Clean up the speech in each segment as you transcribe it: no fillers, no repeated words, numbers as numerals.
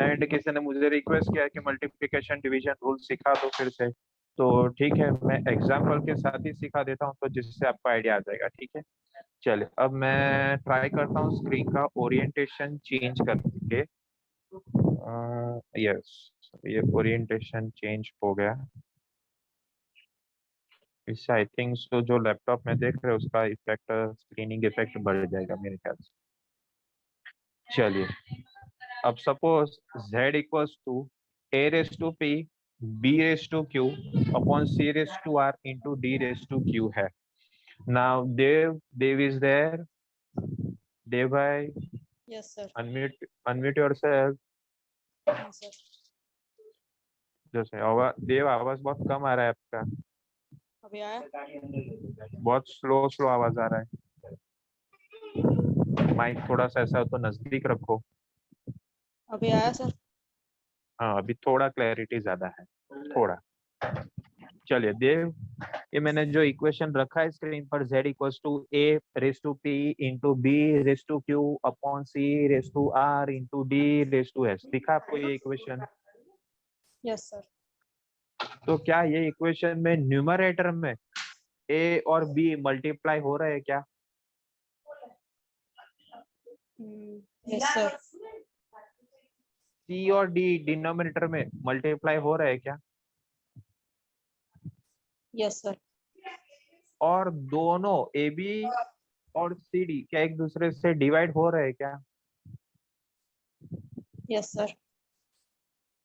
And किसी ने मुझे रिक्वेस्ट किया कि मल्टीप्लिकेशन डिवीजन रूल सिखा दो फिर से, तो ठीक है मैं एग्जाम्पल के साथ ही सिखा देता हूँ, तो जिससे आपको आइडिया आ जाएगा। ठीक है, चलिए अब मैं ट्राई करता हूँ स्क्रीन का ओरिएंटेशन चेंज करके। यस, ये ओरिएंटेशन चेंज हो गया। इससे आई थिंक सो जो लैपटॉप में देख रहे हो उसका इफेक्ट, स्क्रीनिंग इफेक्ट बढ़ जाएगा मेरे ख्याल से। चलिए, अब suppose z equals to a raise to p b raise to q upon c raise to r into d raise to q है। Now Dev is there. Dev भाई, यस सर। Unmute yourself. हाँ सर। जैसे आवाज देव, आवाज बहुत कम आ रहा है आपका, अभी आया? बहुत स्लो स्लो आवाज आ रहा है। माइक थोड़ा सा ऐसा हो तो नजदीक रखो। अभी आया सर? हाँ, अभी थोड़ा क्लैरिटी ज्यादा है, थोड़ा। चलिए देव, ये मैंने जो इक्वेशन रखा है स्क्रीन पर, z equals to a raise to p into b raise to q upon c raise to r into d raise to s, दिखा आपको ये इक्वेशन? Yes sir. तो क्या ये इक्वेशन में न्यूमरेटर में a और b मल्टीप्लाई हो रहे हैं क्या? Yes sir. c और d डिनोमिनेटर में मल्टीप्लाई हो रहे हैं क्या? Yes sir. और दोनों ए बी और सी डी क्या एक दूसरे से डिवाइड हो रहे हैं क्या? Yes sir.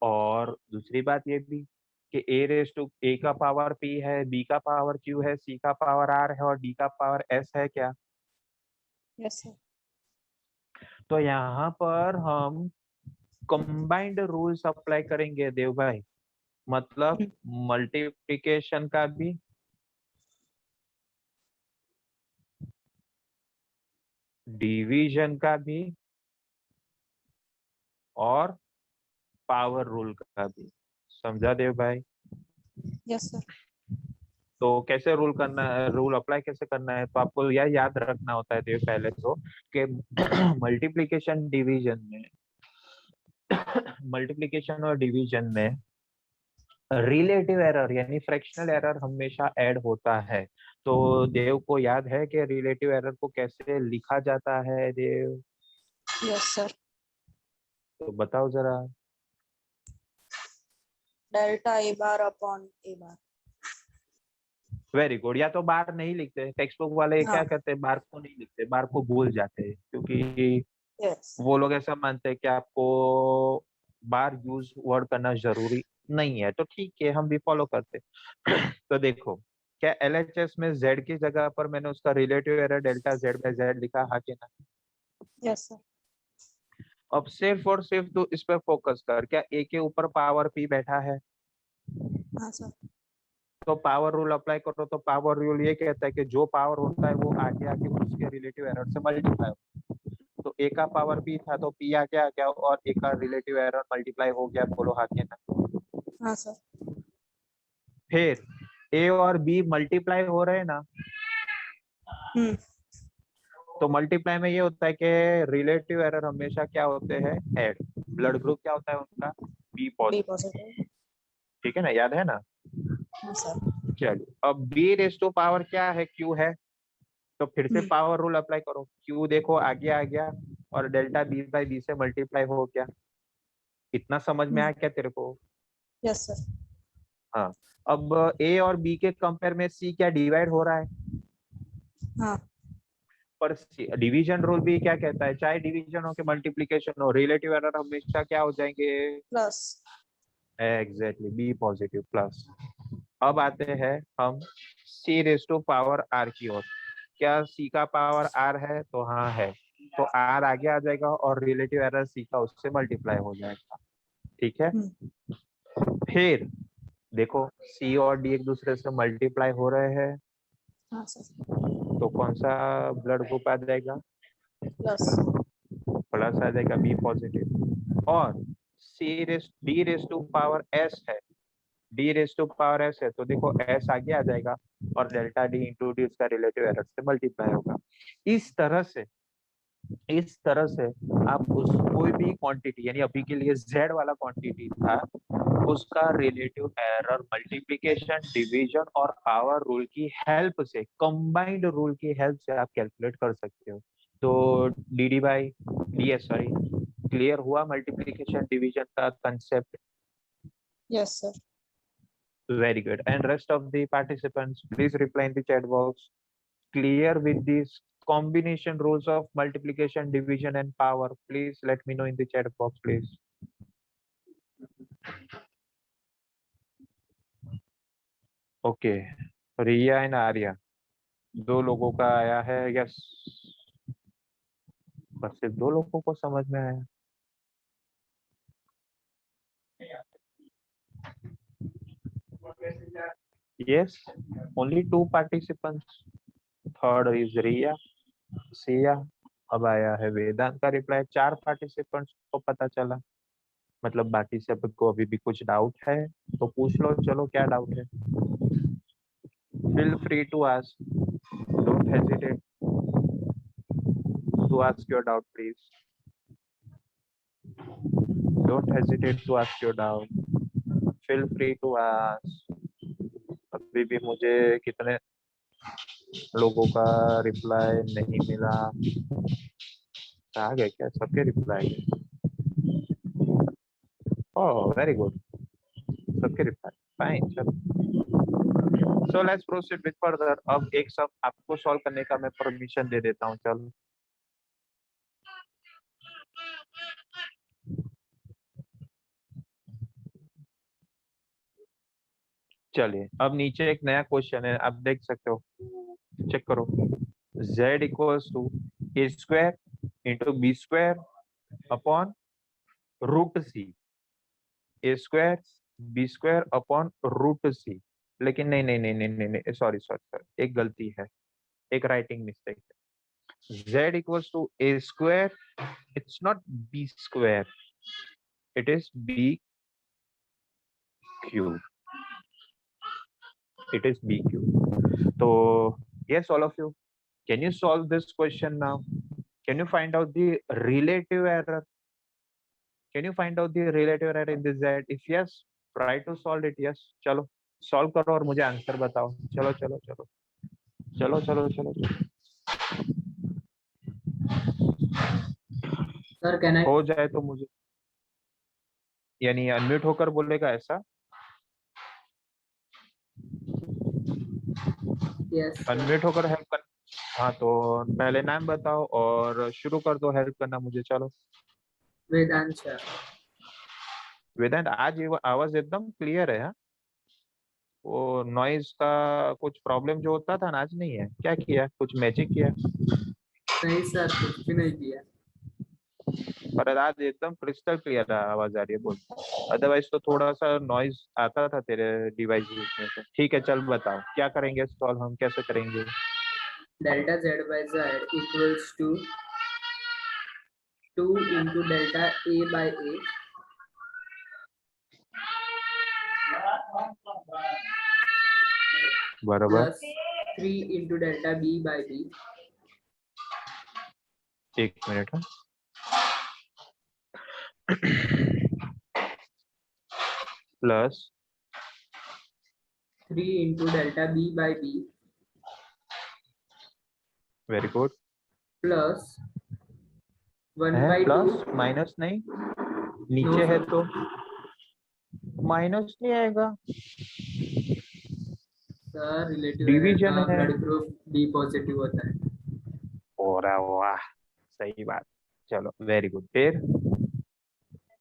और दूसरी बात ये भी कि ए रेस टू ए का पावर p है, b का पावर q है, c का पावर r है और d का पावर s है क्या? Yes sir. तो यहाँ पर हम कंबाइंड रूल्स अप्लाई करेंगे देव भाई, मतलब मल्टीप्लिकेशन का भी, डिवीजन का भी और पावर रूल का भी। समझा देव भाई? Yes sir. तो कैसे रूल करना है, रूल अप्लाई कैसे करना है, तो आपको यह याद रखना होता है देव पहले तो कि मल्टीप्लिकेशन डिवीजन में मल्टीप्लिकेशन और डिवीजन में रिलेटिव एरर यानी फ्रैक्शनल एरर हमेशा ऐड होता है। तो देव को याद है कि रिलेटिव एरर को कैसे लिखा जाता है देव? Yes sir. तो बताओ जरा। Delta A bar upon A bar. Very good. या तो बार नहीं लिखते, टेक्स्ट बुक वाले क्या हाँ। करते हैं, बार को नहीं लिखते, बार को भूल जाते हैं, क्योंकि यस। वो लोग ऐसा मानते हैं कि आपको बार यूज वर्ड करना जरूरी नहीं है। तो ठीक है, हम भी फॉलो करते हैं। तो देखो, क्या एलएचएस में z की जगह पर मैंने उसका relative error delta z by z लिखा, हाँ कि ना? Yes sir. अब सिर्फ और सिर्फ तो इस पर फोकस कर, क्या a के ऊपर पावर p बैठा है? हाँ सर। तो पावर रूल अप्लाई करो, तो पावर रूल ये कहता है कि जो पावर होता है वो आगे आके उसके रिलेटिव एरर से मल्टीप्लाई होता है। तो ए का पावर p था तो p आगे आ गया और ए का रिलेटिव एरर मल्टीप्लाई हो गया, बोलो हाँ कि ना? हाँ सर। फिर ए और बी मल्टीप्लाई हो रहे हैं ना, तो मल्टीप्लाई में ये होता है कि रिलेटिव एरर हमेशा क्या होते हैं, ऐड। ब्लड ग्रुप क्या होता है उनका, बी बी पॉजिटिव। पॉजिटिव। ठीक है ना, याद है ना? हाँ सर। चलिए, अब बी रेस टू पावर क्या है, क्यू है। तो फिर से पावर रूल अप्लाई करो, क्यू देखो आगे आ गया और डेल्टा बी बाई बी से मल्टीप्लाई हो गया। इतना समझ में आया क्या तेरे को? Yes sir. हाँ। अब ए और बी के कंपेयर में सी क्या डिवाइड हो रहा है? हाँ। पर डिवीजन रूल भी क्या कहता है, चाहे डिवीजन हो के मल्टीप्लिकेशन हो, रिलेटिव एरर हमेशा क्या हो जाएंगे? Plus. Exactly, B positive plus. अब आते हैं हम C raise to power R की ओर। क्या सी का पावर आर है? तो हाँ है। तो आर आगे आ जाएगा और रिलेटिव एरर सी का उससे मल्टीप्लाई हो जाएगा। ठीक है। फिर देखो, सी और डी एक दूसरे से मल्टीप्लाई हो रहे हैं, हाँ सर। तो कौन सा ब्लड ग्रुप आ जाएगा? प्लस। प्लस आ जाएगा, बी पॉजिटिव। और C raise D raise to power S है, D raise to power S है, तो देखो एस आगे आ जाएगा और डेल्टा डी इंटू डी उसका रिलेटिव एरर से मल्टीप्लाई होगा। इस तरह से इस तरह से आप उस कोई भी क्वांटिटी, यानी अभी के लिए z वाला क्वांटिटी था, उसका रिलेटिव एरर मल्टीप्लिकेशन, डिवीजन और पावर रूल की हेल्प से, कंबाइंड रूल की हेल्प से आप कैलकुलेट कर सकते हो। तो D by D S, sorry, clear हुआ मल्टीप्लिकेशन डिवीजन का concept? Yes, sir. Very good. And rest of the participants, please reply in the chat box. Clear with these combination rules of multiplication, division, and power? Please let me know in the chat box, please. Okay. Riya and Arya, दो लोगों का आया है yes, बस सिर्फ दो लोगों को समझ में आया। Yes, only two participants. Third is रिया, सिया। अब आया है वेदांत का रिप्लाई। चार पार्टिसिपेंट्स को पता चला, मतलब बाकी सबको अभी भी कुछ डाउट है तो पूछ लो। चलो, क्या डाउट है? Feel free to ask, don't hesitate to ask your doubt, please don't hesitate to ask your doubt, feel free to ask. अभी भी मुझे कितने लोगों का रिप्लाई नहीं मिला? आ गए क्या सबके रिप्लाई? ओह वेरी गुड, सबके रिप्लाई फाइन। चलो, so let's proceed with further. अब एक सब आपको सॉल्व करने का मैं परमिशन दे देता हूँ। चलो, चलिए अब नीचे एक नया क्वेश्चन है, आप देख सकते हो, चेक करो। z equals to A square into B square upon root C, A square B square upon root C. लेकिन नहीं नहीं नहीं नहीं नहीं नहीं, सॉरी सॉरी सॉरी, एक गलती है, एक राइटिंग मिस्टेक है। z equals to A square, it's not B square, it is B cube, it is bq. So yes, all of you, can you solve this question now? Can you find out the relative error? Can you find out the relative error in this z? If yes, try to solve it. Yes, चलो solve करो और मुझे answer बताओ। चलो चलो चलो चलो चलो चलो चलो, सर कैन आई? हो जाए तो मुझे, यानी अनम्यूट होकर बोलेगा ऐसा? यस अनम्यूट होकर हेल्प कर। हाँ तो पहले नाम बताओ और शुरू कर दो हेल्प करना मुझे। चलो वेदांत सर। वेदांत, आज ये आवाज एकदम क्लियर है। हाँ? वो नॉइज का कुछ प्रॉब्लम जो होता था ना, आज नहीं है। क्या किया, कुछ मैजिक किया? नहीं सर, कुछ भी नहीं किया। पर आज एकदम क्रिस्टल क्लियर आवाज आ रही है, बोल। अदरवाइज तो थोड़ा सा नॉइज आता था तेरे डिवाइस में से। ठीक है, चल बताओ क्या करेंगे सॉल्व, हम कैसे करेंगे? Delta Z by Z equals to 2 into delta A by A बराबर plus 3 into delta B by B. एक मिनट। हाँ, plus 3 into delta B by B very good. Plus 1 है बाय 2। प्लस माइनस नहीं, no नीचे है sir, तो minus नहीं आएगा। सर रिलेटिव एरर डिवीजन का है। ब्लड ग्रुप बी पॉजिटिव होता है। और वाह, सही बात। चलो वेरी गुड। फिर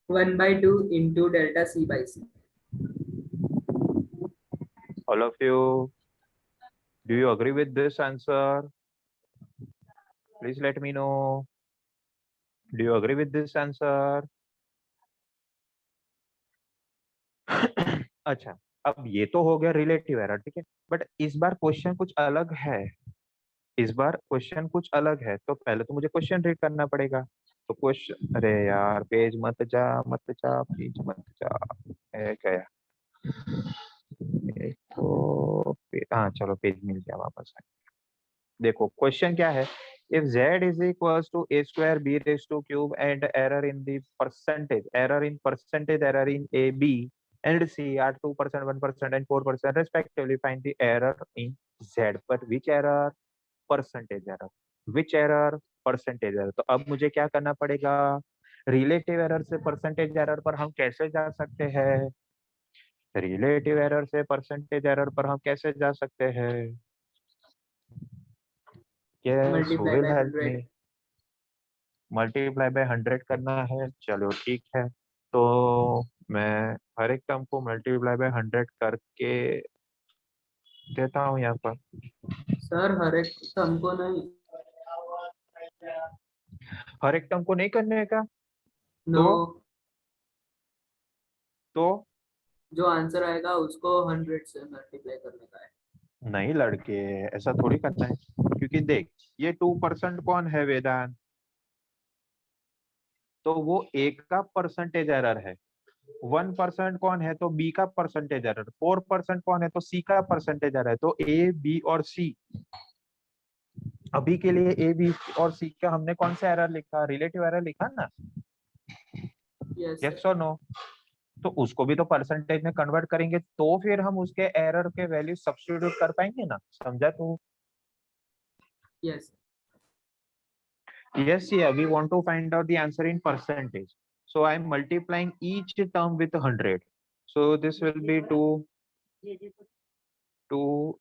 1 by 2 into delta C by C. all of you, do you agree with this answer? Please let me know. Do you agree with this answer? अच्छा, अब ये तो हो गया रिलेटिव एरर, ठीक है। बट इस बार क्वेश्चन कुछ अलग है। इस बार क्वेश्चन कुछ अलग है, तो पहले तो मुझे क्वेश्चन रीड करना पड़ेगा। तो क्वेश्चन, अरे यार पेज मत जा मत जा, पेज मत जा, गया। एक तो हाँ चलो, पेज मिल गया वापस। देखो क्वेश्चन क्या है, if z is equals to a square b raised to cube and error in error in a b and c are 2%, 1% and 4% respectively, find the error in z, but which error? Percentage error. Which error? Percentage error. तो अब मुझे क्या करना पड़ेगा, relative error से percentage error पर हम कैसे जा सकते हैं, रिलेटिव एरर से परसेंटेज एरर पर हम कैसे जा सकते हैं, yes who Multiply will by help me, 100. Multiply by 100 करना है, चलो ठीक है। तो मैं हर एक टर्म को मल्टीप्लाई बाय 100 करके देता हूँ यहाँ पर। सर हर एक टर्म को नहीं, हर एक टर्म को नहीं करने का, नो, तो जो आंसर आएगा उसको 100 से मल्टीप्लाई करने का है। नहीं लड़के, ऐसा थोड़ी करना है, क्योंकि देख ये 2% कौन है वेदांत, तो वो ए का परसेंटेज एरर है, 1% कौन है तो बी का परसेंटेज एरर, 4% कौन है तो सी का परसेंटेज एरर है। तो ए बी और सी, अभी के लिए ए बी और सी का हमने कौन सा एरर लिखा, रिलेटिव एरर लिखा ना, यस यस और नो। तो उसको भी तो परसेंटेज में कन्वर्ट करेंगे तो फिर हम उसके एरर के वैल्यू सब्स्टिट्यूट कर पाएंगे ना, समझा तू? Yes Yes, yeah, we want to find out the answer in percentage. So I'm multiplying each term with 100. So this will be 2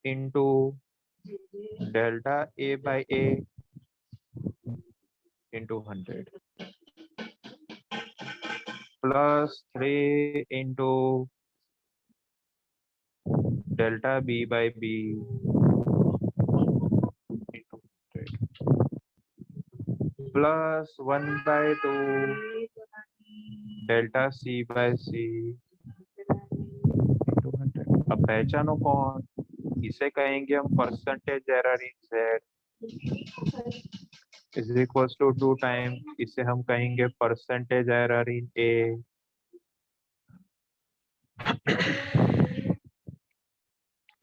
into delta A by A into 100 plus 3 into delta B by B into 100 plus 1 by 2 delta C by C into 100। अब पहचानो कौन, इसे कहेंगे हम percentage error in Z is equals to 2 time, इसे हम कहेंगे percentage error in A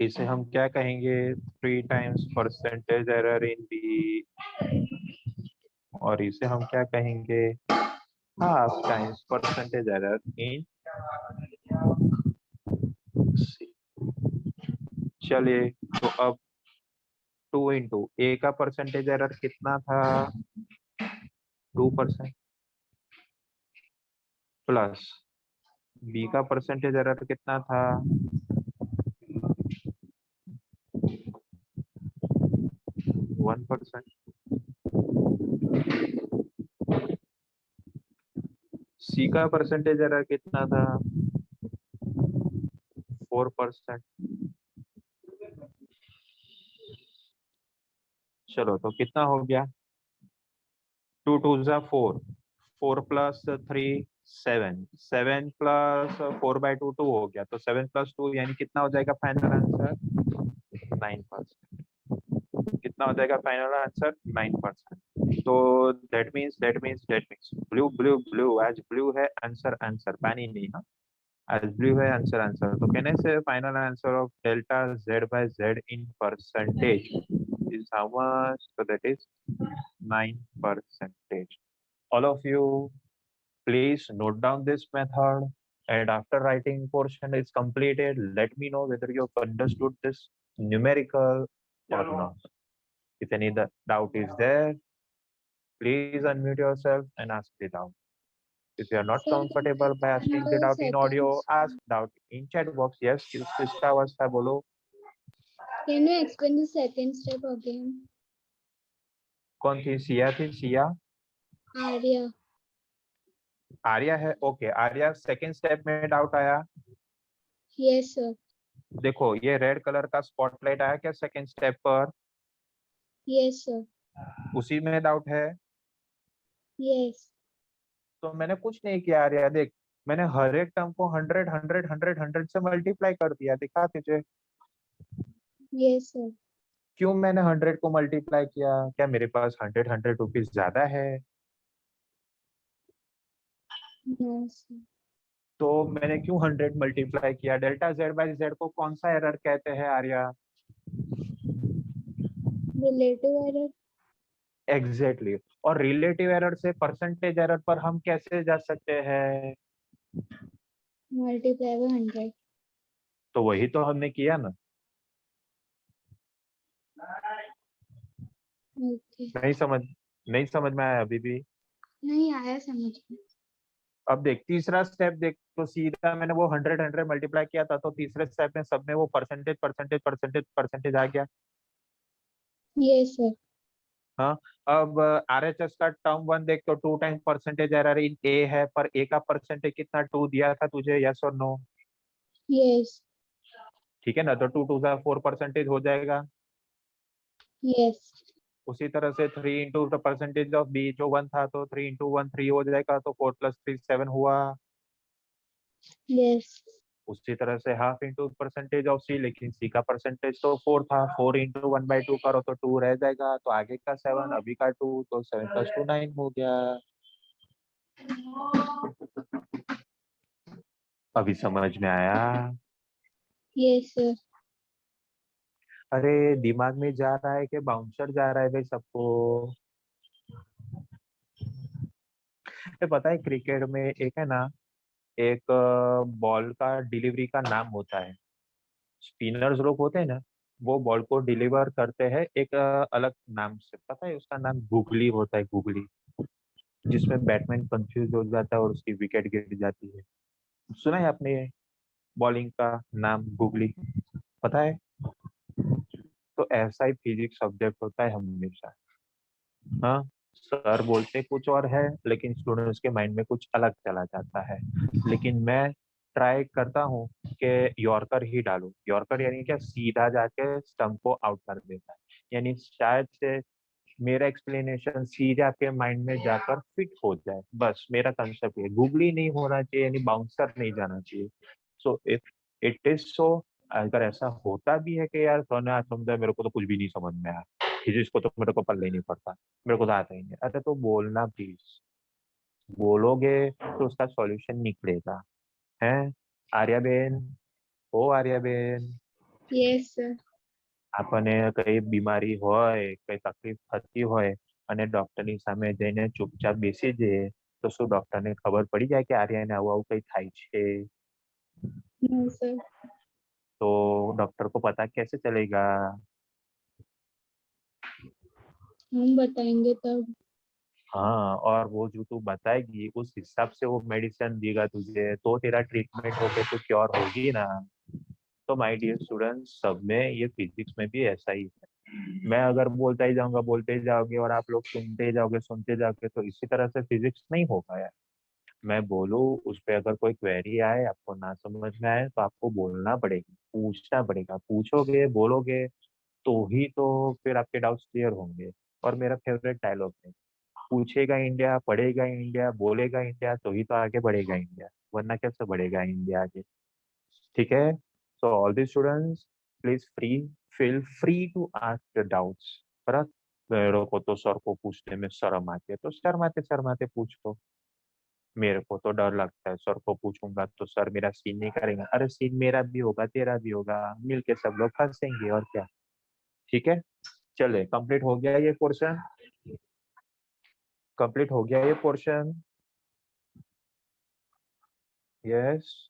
इसे हम क्या कहेंगे 3 टाइम्स परसेंटेज एरर इन B, और इसे हम क्या कहेंगे हाफ टाइम्स परसेंटेज एरर इन C। चलिए तो अब 2 इंटू ए का परसेंटेज एरर कितना था 2% प्लस बी का परसेंटेज एरर कितना था 1%, सी का परसेंटेज एरर कितना था 4%। चलो तो कितना हो गया 2 2 जा 4, 4 प्लस 3 7, 7 प्लस 4 बाई 2 2 हो गया, तो 7 प्लस 2 यानी कितना हो जाएगा फाइनल आंसर 9%। कितना हो जाएगा फाइनल आंसर 9%। तो that means blue blue blue, आज ब्लू है आंसर आंसर, पानी नहीं ना, as blue है आंसर आंसर। तो कहने से final answer of delta z by z in percentage is how much, so that is 9%। all of you please note down this method, and after writing portion is completed, let me know whether you have understood this numerical or not. If any doubt is there, please unmute yourself and ask the doubt. If you are not Sir, comfortable by asking the doubt in audio, ask doubt in chat box. Yes, Krista Avastha, bolo. Can you explain the second step again? कौन थी, सिया थी, Siya Arya. Arya है, okay Arya second step में doubt आया। Yes, sir. देखो ये red colour का spotlight आया क्या सेकंड स्टेप पर, Yes, sir. उसी में डाउट है। Yes. तो मैंने कुछ नहीं किया आर्या, देख मैंने हर एक टर्म को 100 100 100 100 से मल्टीप्लाई कर दिया, दिखा तुझे Yes, sir. क्यों मैंने 100 को मल्टीप्लाई किया, क्या मेरे पास 100 रुपीज ज्यादा है? No, sir. तो मैंने क्यों 100 मल्टीप्लाई किया, डेल्टा z बाई z को कौन सा एरर कहते हैं आर्या? रिलेटिव एरर, एग्जैक्टली और रिलेटिव एरर से परसेंटेज एरर पर हम कैसे जा सकते हैं? Multiply by 100। तो वही तो हमने किया ना। ओके, नहीं समझ में आया अभी भी? नहीं आया समझ में। अब देख तीसरा स्टेप देख, तो सीधा मैंने वो 100 मल्टीप्लाई किया था, तो तीसरे स्टेप में सब में वो परसेंटेज परसेंटेज परसेंटेज परसेंटेज आ गया। Yes sir. हाँ। अब आरएचएस का टर्म वन देख, तो 2 टाइम्स परसेंटेज एरर इन ए है, पर ए का परसेंटेज कितना 2 दिया था तुझे, यस और नो? यस। ठीक है ना, तो 2 2 जा 4 परसेंटेज हो जाएगा। यस। उसी तरह से 3 into the percentage of B जो 1 था, तो 3 इंटू 1 3 हो जाएगा, तो 4 प्लस 3 7 हुआ। यस। उसी तरह से हाफ इंटू परसेंटेज ऑफ सी, लेकिन सी का परसेंटेज तो 4 था, 4 इंटू 1/2 करो तो 2 रह जाएगा, तो आगे का 7 अभी का 2, तो 7 प्लस 2 9 हो गया। अभी समझ में आया? Yes sir. अरे दिमाग में जा रहा है कि बाउंसर जा रहा है भाई सबको? ये पता है क्रिकेट में एक है ना, एक बॉल का डिलीवरी का नाम होता है। स्पिनर्स लोग होते हैं ना, वो बॉल को डिलीवर करते हैं एक अलग नाम से, पता है उसका नाम गुगली होता है, गुगली। जिसमें बैट्समैन कंफ्यूज हो जाता है और उसकी विकेट गिर जाती है। सुना है आपने बॉलिंग का नाम गुगली? पता है? तो ऐसा ही फिजिक्स सब्जेक्ट होता है हमेशा। हाँ, सर बोलते कुछ और है, लेकिन स्टूडेंट्स के माइंड में कुछ अलग चला जाता है। लेकिन मैं ट्राई करता हूँ कि यॉर्कर ही डालूं। यॉर्कर यानी क्या, सीधा जाके स्टंप को आउट कर देता है। यानी शायद से मेरा एक्सप्लेनेशन सीधे आपके माइंड में जाकर फिट हो जाए, बस मेरा कंसेप्ट ये। गूगली नहीं होना चाहिए, यानी बाउंसर नहीं जाना चाहिए। So if it is so, अगर ऐसा होता भी है कि यार सोना समझा, मेरे को तो कुछ भी नहीं समझ में आया, फिजिक्स को तो मेरे को पल्ले ही नहीं पड़ता, मेरे को तो आता ही नहीं, अरे तो बोलना प्लीज। बोलोगे तो उसका सॉल्यूशन निकलेगा। है आर्याबेन? ओ आर्याबेन, यस सर। આપણને કઈ બીમારી હોય, કઈ તકલીફ થતી હોય અને ડોક્ટરની સામે જઈને ચૂપચાપ બેસી જઈએ, તો શું ડોક્ટરને ખબર પડી જાય કે આર્યાને આવું આવું કઈ થાય છે? No sir. तो डॉक्टर को पता कैसे चलेगा? हम बताएंगे तब। हाँ, और वो जो तू बताएगी उस हिसाब से वो मेडिसिन देगा तुझे, तो तेरा ट्रीटमेंट होके तो क्योर होगी ना। तो माय डियर स्टूडेंट्स, सब में ये फिजिक्स में भी ऐसा ही है। मैं अगर बोलता ही जाऊंगा, बोलते ही जाओगे, और आप लोग सुनते जाओगे, तो इसी तरह से फिजिक्स नहीं होगा यार। मैं बोलूँ उस पे, अगर कोई क्वेरी आए, आपको ना समझ में आए, तो आपको बोलना पड़ेगा, पूछना पड़ेगा। पूछोगे बोलोगे तो ही तो फिर आपके डाउट्स क्लियर होंगे। और मेरा फेवरेट डायलॉग है, पूछेगा इंडिया, पढ़ेगा इंडिया, बोलेगा इंडिया, तो ही तो आगे बढ़ेगा इंडिया, वरना कैसे बढ़ेगा इंडिया आगे? ठीक है? So all the students, please feel free to ask your doubts. पर मेरे को तो सर को पूछने में शर्म आती है, तो शर्माते पूछो। मेरे को तो डर लगता है, सर को पूछूंगा तो सर मेरा सीन नहीं करेंगे। अरे सीन मेरा भी होगा, तेरा भी होगा, मिलके सब लोग हंसेंगे, और क्या। ठीक है, चले, कंप्लीट हो गया ये पोर्शन। कंप्लीट हो गया ये पोर्शन। यस।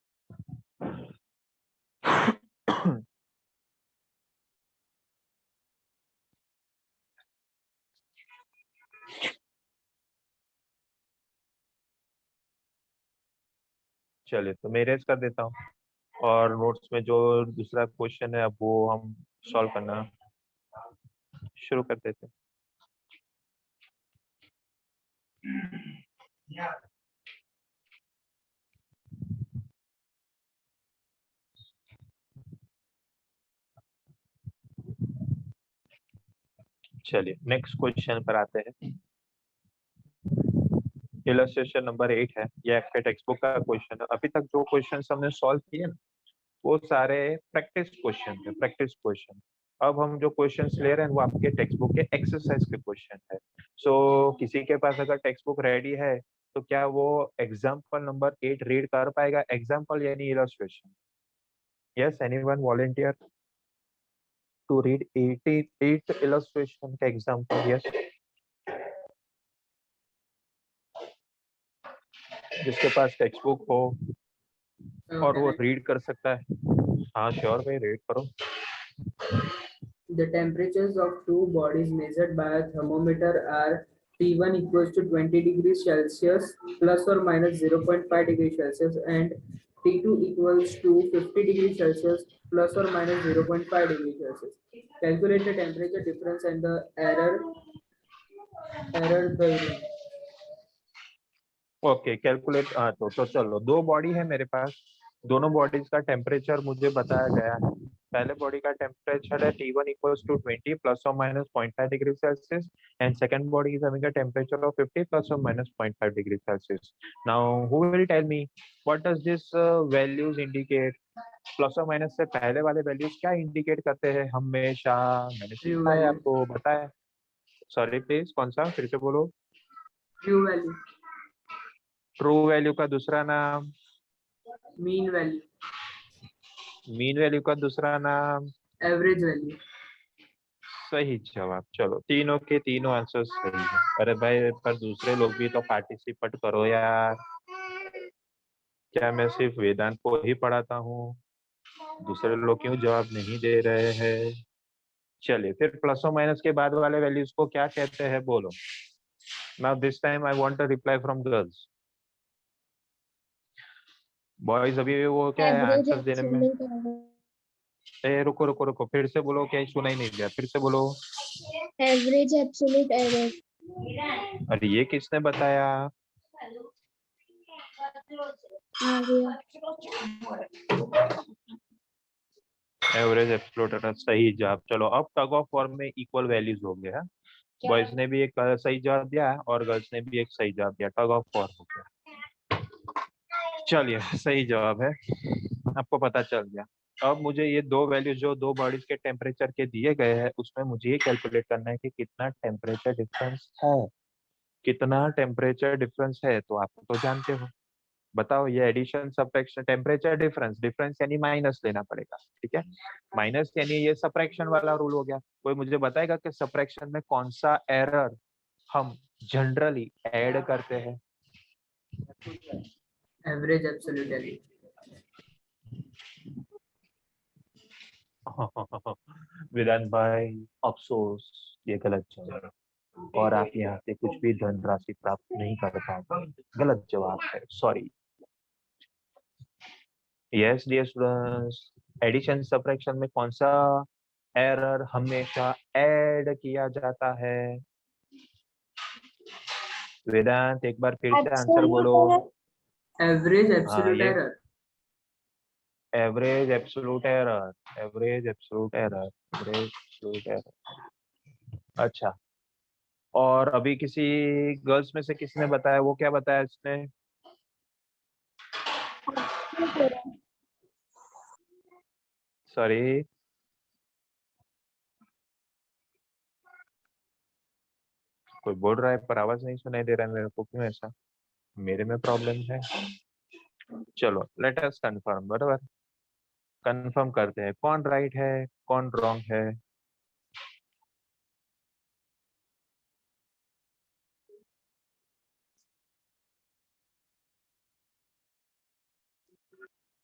चलिए, तो मैं इरेज कर देता हूँ, और नोट्स में जो दूसरा क्वेश्चन है अब वो हम सॉल्व करना शुरू कर देते हैं। चलिए नेक्स्ट क्वेश्चन पर आते हैं। इलस्ट्रेशन नंबर 8 है, ये आपके टेक्स्ट बुक का क्वेश्चन है। अभी तक जो क्वेश्चन हमने सॉल्व किए ना, वो सारे प्रैक्टिस क्वेश्चन है, प्रैक्टिस क्वेश्चन। अब हम जो क्वेश्चंस ले रहे हैं वो आपके टेक्स्ट बुक के एक्सरसाइज के क्वेश्चन है। सो किसी के पास अगर टेक्स्ट बुक रेडी है, तो क्या वो एग्जाम्पल नंबर 8 रीड कर पाएगा? एग्जाम्पल यानी illustration. Yes, anyone volunteer? to read 88 illustration का example. Yes. जिसके पास टेक्स्ट बुक हो और वो रीड कर सकता है. हाँ श्योर भाई, रीड करो. The temperatures of two bodies measured by a thermometer are T1 equals to 20 degrees Celsius plus or minus 0.5 degrees Celsius and T2 equals to 50 degrees Celsius plus or minus 0.5 degrees Celsius. Calculate the temperature difference and the error therein. Okay calculate. तो चलो, दो body है मेरे पास. दोनों bodies का temperature मुझे बताया गया है. पहले बॉडी का टेम्परेचर है T1 इक्वल्स टू 20 प्लस और minus 0.5 degree Celsius and second body is having a temperature of 50 plus और minus 0.5 degree Celsius. Now who will tell me what does this values indicate? Plus और minus से पहले वाले values क्या indicate करते हैं हमेशा? मैंने सीखा है, आपको बताया. सॉरी प्लीज, कौन सा? फिर से बोलो. True value. ट्रू वैल्यू का दूसरा नाम? Mean value. मीन वैल्यू का दूसरा नाम? Average value. सही जवाब. चलो, तीनों के तीनों आंसर सही है. अरे भाई, पर दूसरे लोग भी तो पार्टिसिपेट करो यार. क्या मैं सिर्फ वेदांत को ही पढ़ाता हूँ? दूसरे लोग क्यों जवाब नहीं दे रहे हैं? चलिए, फिर प्लस और माइनस के बाद वाले वैल्यूज को क्या कहते हैं, बोलो. Now this time I want a reply from girls. Boys अभी वो क्या है Average, आंसर देने में? absolute error. रुको रुको रुको, फिर से बोलो. क्या सुना ही नहीं दिया? फिर से बोलो. Average, absolute error. अरे ये किसने बताया? Arya. एवरेज एब्सोल्यूट एरर सही जवाब. चलो, अब टग ऑफ वॉर में इक्वल वैल्यूज हो गया. बॉयज ने भी एक सही जवाब दिया और गर्ल्स ने भी एक सही जवाब दिया. टग ऑफ वॉर हो गया. चलिए, सही जवाब है, आपको पता चल गया. अब मुझे ये दो वैल्यूज जो दो बॉडीज के टेम्परेचर के दिए गए हैं उसमें मुझे ये कैलकुलेट करना है कि कितना टेम्परेचर डिफरेंस है. कितना टेम्परेचर डिफरेंस है तो आप तो जानते हो. बताओ, ये addition subtraction. Temperature difference, difference यानी माइनस लेना पड़ेगा. ठीक है, माइनस यानी ये सब्ट्रैक्शन वाला रूल हो गया. कोई मुझे बताएगा कि सब्ट्रैक्शन में कौन सा एरर हम जनरली ऐड करते हैं? Average absolute value. वेदांत भाई, अफसोस, ये गलत जवाब और आप यहाँ से कुछ भी धनराशि प्राप्त नहीं कर पाओगे. गलत जवाब है, sorry. Yes dear students, addition subtraction में कौन सा एरर हमेशा ऐड किया जाता है? वेदांत, एक बार फिर से आंसर बोलो. Average हाँ, absolute ये error. Average absolute error. Average absolute error. Average absolute error. अच्छा, और अभी किसी गर्ल्स में से किसी ने बताया? वो क्या बताया इसने? सॉरी, कोई बोल रहा है पर आवाज नहीं सुनाई दे रहा है मेरे को. क्यों ऐसा? मेरे में प्रॉब्लम है? चलो, लेट अस कंफर्म. बराबर, कंफर्म करते हैं कौन राइट है कौन रॉन्ग है.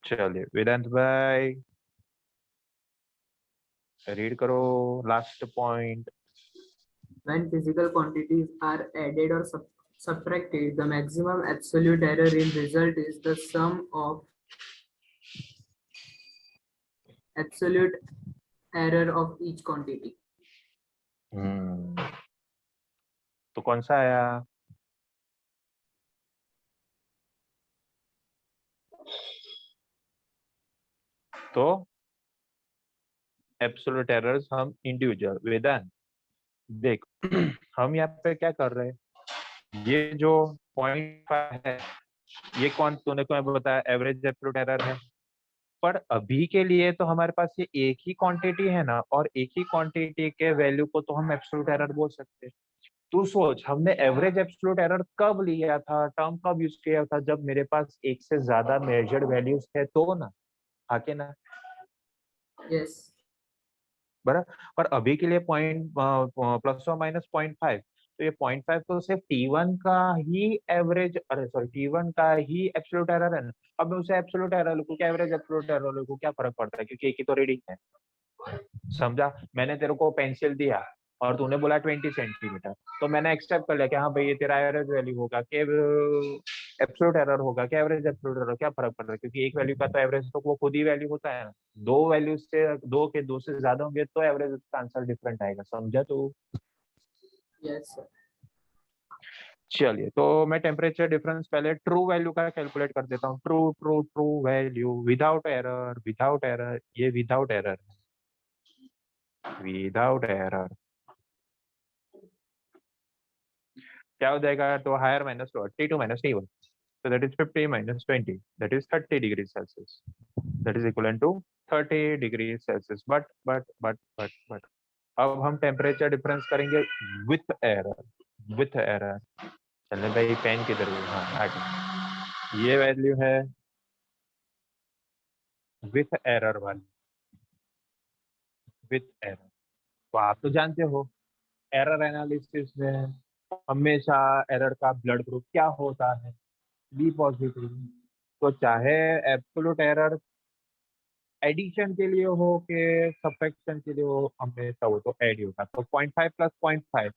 चलिए वेदांत भाई, रीड करो last point. When physical quantities are added or subtracted, the maximum absolute error in result is the sum of absolute error of each quantity. तो कौन सा आया? तो एब्सोल्यूट एरर्स हम इंडिविजुअल. वेदांत देख, हम यहाँ पे क्या कर रहे हैं, ये जो पॉइंट है ये कौन, तूने को बताया एवरेज एब्सोल्यूट एरर है. पर अभी के लिए तो हमारे पास ये एक ही क्वांटिटी है ना, और एक ही क्वांटिटी के वैल्यू को तो हम एब्सोल्यूट एरर बोल सकते हैं. तू सोच, हमने एवरेज एब्सोल्यूट एरर कब लिया था, टर्म कब यूज किया था? जब मेरे पास एक से ज्यादा मेजर्ड वैल्यूज है तो ना. हाँ के ना? Yes. बराबर। पर अभी के लिए पॉइंट प्लस और माइनस 0.5, तो ये 0.5 तो सिर्फ T1 का ही एवरेज, अरे सॉरी T1 का ही एब्सोल्यूट एरर है ना। अब मैं उसे एब्सोल्यूट एरर लिखूं क्या एवरेज एब्सोल्यूट एरर लिखूं, क्या फर्क पड़ता है, क्योंकि एक ही तो रीडिंग है। समझा। मैंने तेरे को पेंसिल दिया और तूने बोला 20 सेंटीमीटर, तो मैंने एक्सेप्ट कर लिया कि हाँ भाई ये तेरा एवरेज वैल्यू होगा कि एब्सोल्यूट एरर होगा क्या एवरेज एब्सोल्यूट एरर, क्या फर्क पड़ रहा है, क्योंकि एक वैल्यू का तो एवरेज तो वो खुद ही वैल्यू होता है ना। दो वैल्यू से, दो से ज्यादा होंगे तो एवरेज का आंसर डिफरेंट आएगा। समझा तू। Yes, sir. चलिए, तो मैं टेम्परेचर डिफरेंस पहले ट्रू वैल्यू का कैलकुलेट कर देता हूँ। True true true value without error, without error, ये विदाउट एरर, विदाउट एरर क्या हो जाएगा, तो higher minus lower, T2 minus T1, so that is 50 minus 20, that is 30 degrees Celsius, that is equivalent to 30 degrees Celsius। but अब हम temperature difference करेंगे with error, with error. चलने भाई pen किधर गई, हाँ आ गई। ये वैल्यू है विथ एरर वाली, विथ एरर। तो आप तो जानते हो एरर एनालिसिस में हमेशा एरर का ब्लड ग्रुप क्या होता है, बी पॉजिटिव। तो चाहे एब्सोल्यूट एरर एडिशन के लिए हो कि सब्ट्रैक्शन के लिए हो, हमेशा वो तो एड ही होगा। तो 0.5 plus 0.5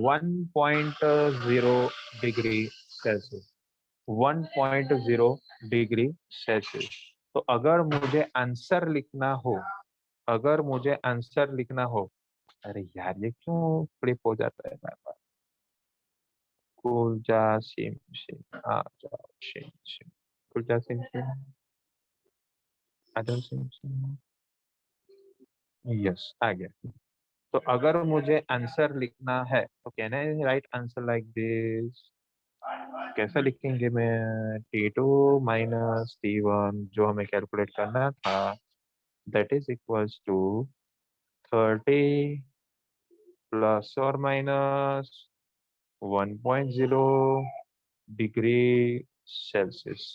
1.0 degree Celsius, 1.0 degree Celsius. तो अगर मुझे आंसर लिखना हो, अगर मुझे आंसर लिखना हो, अरे यार ये क्यों फ्लिप हो जाता है बार बार। कुलजा सिम सिम आ जाओ, सिम सिम कुलजा सिम सिम आ जाओ, सिम सिम। यस आ गया। तो अगर मुझे आंसर लिखना है तो can I right answer like this. कैसे लिखेंगे, मैं T2 माइनस T1 जो हमें कैलकुलेट करना था, that is equals to 30 plus और minus 1.0 degree Celsius.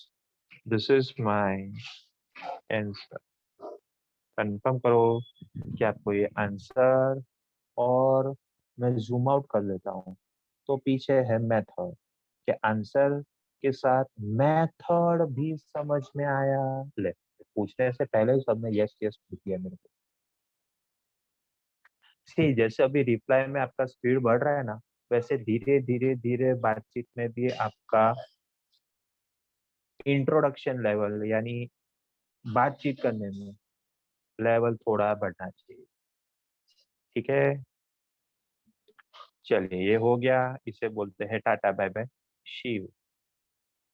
This is my answer. Confirm करो कि आपको ये आंसर, और मैं जूम आउट कर लेता हूँ। तो पीछे है मेथड, के आंसर के साथ मेथड भी समझ में आया। ले, पूछने से पहले ही सबने यस यस पूछ दिया मेरे को। सी जैसे अभी रिप्लाई में आपका स्पीड बढ़ रहा है ना, वैसे धीरे धीरे धीरे बातचीत में भी आपका इंट्रोडक्शन लेवल, यानी बातचीत करने में लेवल थोड़ा बढ़ना चाहिए। ठीक है, चलिए ये हो गया, इसे बोलते हैं टाटा बाय बाय शिव।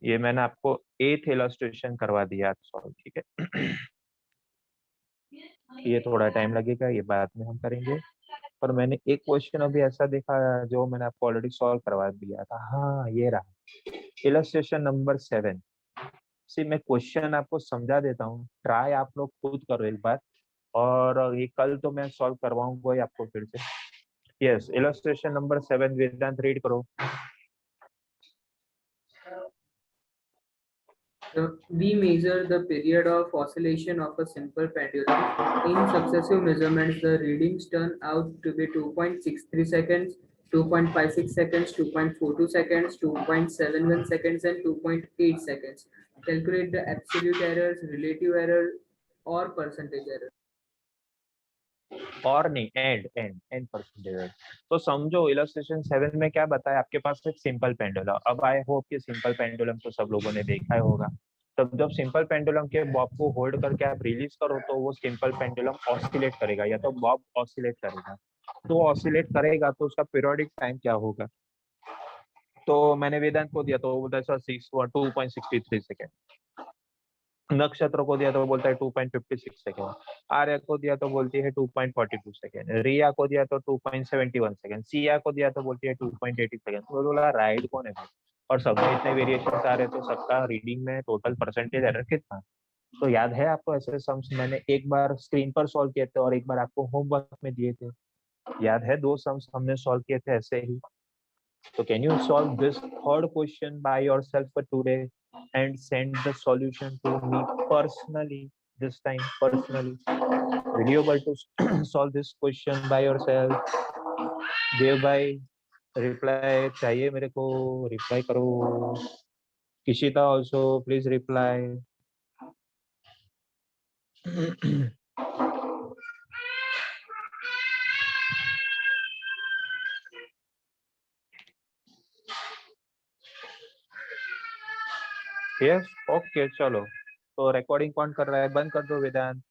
ये मैंने आपको 8th इलस्ट्रेशन करवा दिया सॉल्व। ठीक है, ये थोड़ा टाइम लगेगा, ये बाद में हम करेंगे। पर मैंने एक क्वेश्चन अभी ऐसा देखा जो मैंने आपको ऑलरेडी सॉल्व करवा दिया था। हाँ ये रहा इलस्ट्रेशन नंबर 7। सी मैं क्वेश्चन आपको समझा देता हूँ, ट्राई आप लोग खुद करो एक बार, और ये कल तो मैं सॉल्व करवाऊंगा ही आपको फिर से। यस, इलस्ट्रेशन नंबर 7 वेदांत रीड करो। We measure the period of oscillation of a simple pendulum. In successive measurements, the readings turn out to be 2.63 seconds, 2.56 seconds, 2.42 seconds, 2.71 seconds, and 2.8 seconds. Calculate the absolute errors, relative error, or percentage error. और नहीं, and and and percentage. तो समझो illustration 7 में क्या बताया, आपके पास एक simple pendulum. अब आई होप कि सिंपल पेंडुलम तो सब लोगों ने देखा ही होगा। तब जब सिंपल पेंडुलम के बॉब को होल्ड करके आप रिलीज करो तो वो सिंपल पेंडुलम ऑसिलेट करेगा, या तो बॉब ऑसिलेट करेगा। तो ऑसिलेट करेगा तो उसका पीरियोडिक टाइम क्या होगा। तो मैंने वेदांत को दिया तो वो बोलता है 2.63 सेकेंड। नक्षत्र को दिया तो बोलता है 2.56 सेकेंड। आर्या को दिया तो बोलती है 2.42 सेकेंड। रिया को दिया तो 2.71 सेकेंड। सिया को दिया तो बोलती है 2.80 सेकेंड। तो बोला राइट कौन है भाई, और सब में इतने वेरिएशन आ रहे तो सबका रीडिंग में टोटल परसेंटेज एरर कितना। तो याद है आपको ऐसे सम्स मैंने एक बार स्क्रीन पर सॉल्व किए थे और एक बार आपको होमवर्क में दिए थे। याद है, 2 सम्स हमने सॉल्व किए थे ऐसे ही। So can you solve this third question by yourself for today and send the solution to me personally? this time personally? Will you able to solve this question by yourself? देव भाई reply चाहिए मेरे को, reply करो. Ishita also please reply. Yes okay चलो. तो recording कौन कर रहा है? बंद कर दो वेदांत.